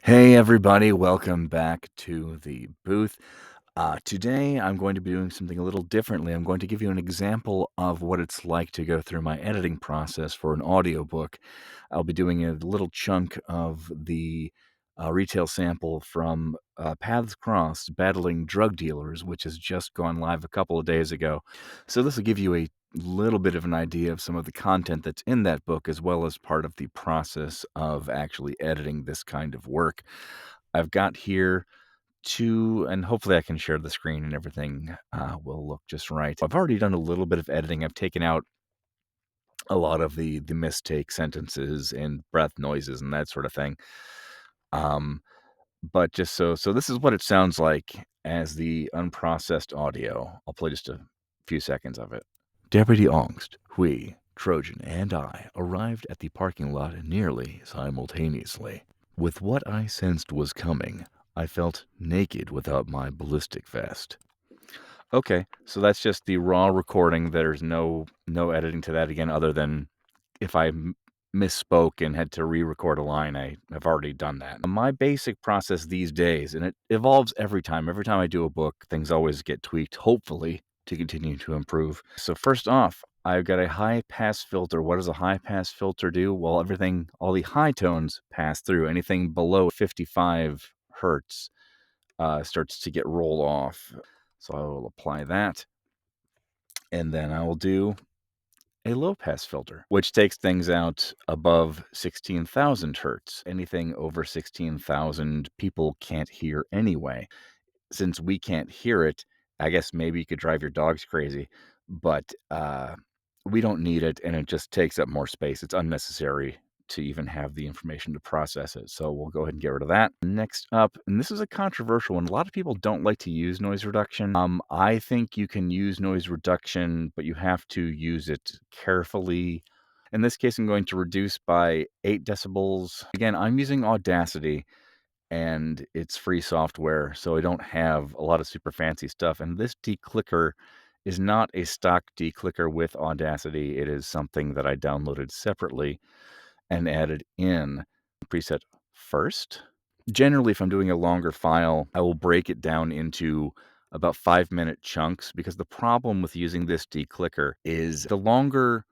Hey everybody, welcome back to the booth. Today I'm going to be doing something a little differently. I'm going to give you an example of what it's like to go through my editing process for an audiobook. I'll be doing a little chunk of the retail sample from Paths Crossed Battling Drug Dealers, which has just gone live a couple of days ago. So this will give you a little bit of an idea of some of the content that's in that book, as well as part of the process of actually editing this kind of work. I've got here two, and hopefully I can share the screen and everything will look just right. I've already done a little bit of editing. I've taken out a lot of the mistake sentences and breath noises and that sort of thing. Um, but just so this is what it sounds like as the unprocessed audio. I'll play just a few seconds of it. Deputy Ongst, Hui, Trojan, and I arrived at the parking lot nearly simultaneously. With what I sensed was coming, I felt naked without my ballistic vest. Okay, so that's just the raw recording. There's no editing to that again, other than if I misspoke and had to re-record a line. I've already done that. My basic process these days, and it evolves every time. Every time I do a book, things always get tweaked, hopefully, to continue to improve. So first off, I've got a high pass filter. What does a high pass filter do? Well, all the high tones pass through. Anything below 55 hertz starts to get rolled off. So I will apply that. And then I will do a low pass filter, which takes things out above 16,000 hertz. Anything over 16,000 people can't hear anyway. Since we can't hear it, I guess maybe you could drive your dogs crazy, but we don't need it, and it just takes up more space. It's unnecessary to even have the information to process it. So we'll go ahead and get rid of that. Next up, and this is a controversial one. A lot of people don't like to use noise reduction. I think you can use noise reduction, but you have to use it carefully. In this case, I'm going to reduce by 8 decibels. Again, I'm using Audacity, and it's free software, so I don't have a lot of super fancy stuff. And this declicker is not a stock declicker with Audacity. It is something that I downloaded separately and added in. Preset first. Generally, if I'm doing a longer file, I will break it down into about 5-minute chunks, because the problem with using this declicker is the longer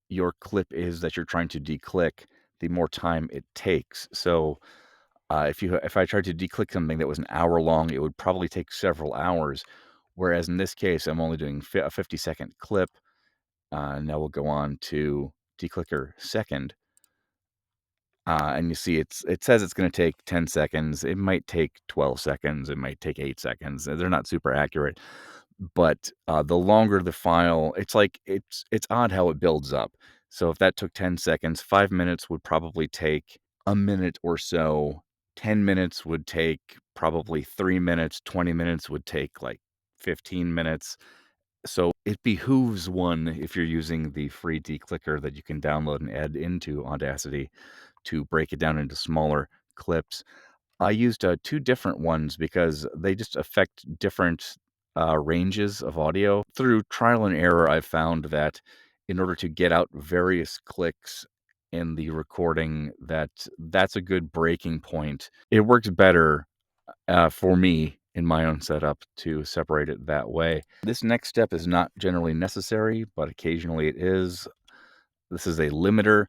your clip is that you're trying to declick, the more time it takes. So if I tried to declick something that was an hour long, it would probably take several hours. Whereas in this case, I'm only doing a 50-second clip. Now we'll go on to declicker second. And you see it says it's going to take 10 seconds. It might take 12 seconds. It might take 8 seconds. They're not super accurate. But the longer the file, it's odd how it builds up. So if that took 10 seconds, 5 minutes would probably take a minute or so. 10 minutes would take probably 3 minutes. 20 minutes would take like 15 minutes. So it behooves one, if you're using the free declicker that you can download and add into Audacity, to break it down into smaller clips. I used two different ones because they just affect different ranges of audio. Through trial and error, I've found that in order to get out various clicks in the recording, that's a good breaking point. It works better for me in my own setup to separate it that way. This next step is not generally necessary, but occasionally it is. This is a limiter.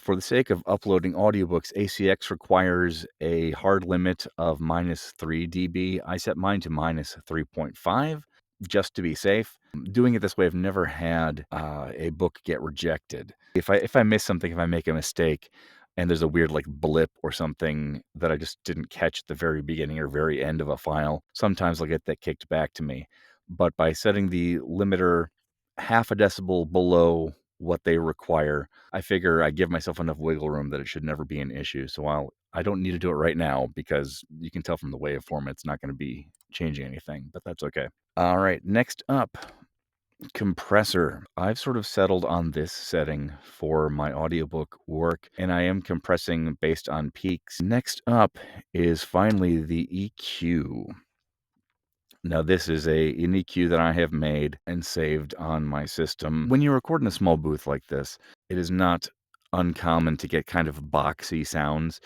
For the sake of uploading audiobooks, ACX requires a hard limit of -3 dB. I set mine to -3.5 just to be safe. Doing it this way, I've never had a book get rejected. If I miss something, if I make a mistake, and there's a weird like blip or something that I just didn't catch at the very beginning or very end of a file, sometimes I'll get that kicked back to me. But by setting the limiter half a decibel below what they require, I figure I give myself enough wiggle room that it should never be an issue. So I don't need to do it right now, because you can tell from the waveform it's not going to be changing anything, but that's okay. All right, next up, compressor. I've sort of settled on this setting for my audiobook work, and I am compressing based on peaks. Next up is finally the EQ. Now, this is an EQ that I have made and saved on my system. When you record in a small booth like this, it is not uncommon to get kind of boxy sounds.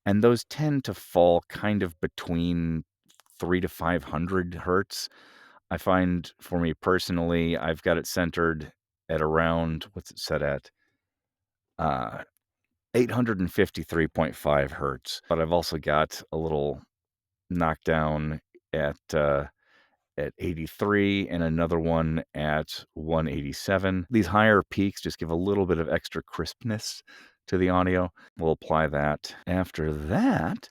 and those tend to fall kind of between 3 to 500 hertz. I find for me personally, I've got it centered at around what's it set at? Uh, 853.5 hertz, but I've also got a little knockdown at 83 and another one at 187. These higher peaks just give a little bit of extra crispness to the audio. We'll apply that. After that,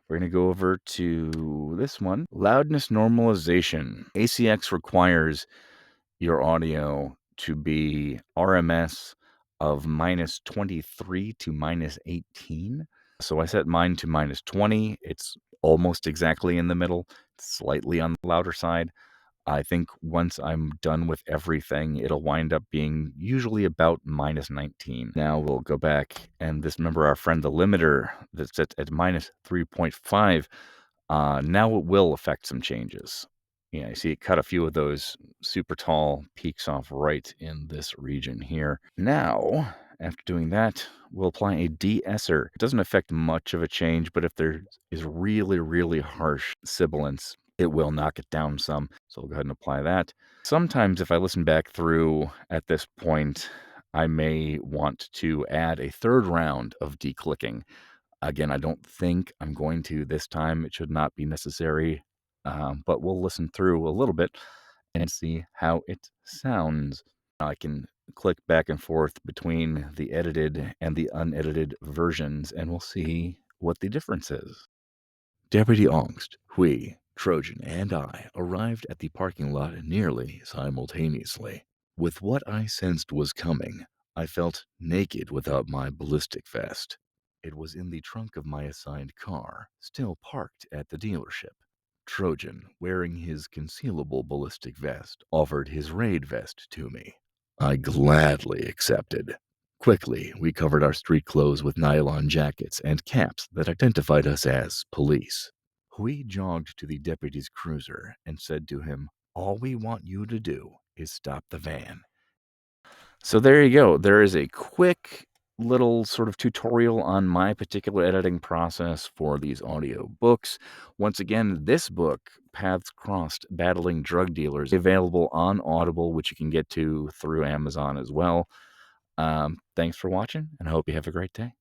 we're going to go over to this one, loudness normalization. ACX requires your audio to be RMS of -23 to -18. So I set mine to -20. It's almost exactly in the middle, slightly on the louder side. I think once I'm done with everything, it'll wind up being usually about -19. Now we'll go back and this, remember our friend the limiter that's at -3.5. Now it will affect some changes. Yeah, you see it cut a few of those super tall peaks off right in this region here. Now, after doing that, we'll apply a de-esser. It doesn't affect much of a change, but if there is really, really harsh sibilance, it will knock it down some. So we'll go ahead and apply that. Sometimes if I listen back through at this point, I may want to add a third round of declicking. Again, I don't think I'm going to this time. It should not be necessary, but we'll listen through a little bit and see how it sounds. I can click back and forth between the edited and the unedited versions, and we'll see what the difference is. Deputy Ongst, Hui, Trojan, and I arrived at the parking lot nearly simultaneously. With what I sensed was coming, I felt naked without my ballistic vest. It was in the trunk of my assigned car, still parked at the dealership. Trojan, wearing his concealable ballistic vest, offered his raid vest to me. I gladly accepted. Quickly, we covered our street clothes with nylon jackets and caps that identified us as police. We jogged to the deputy's cruiser and said to him, "All we want you to do is stop the van." So there you go. There is a quick little sort of tutorial on my particular editing process for these audio books. Once again, this book, Paths Crossed Battling Drug Dealers, available on Audible, which you can get to through Amazon as well. Thanks for watching, and I hope you have a great day.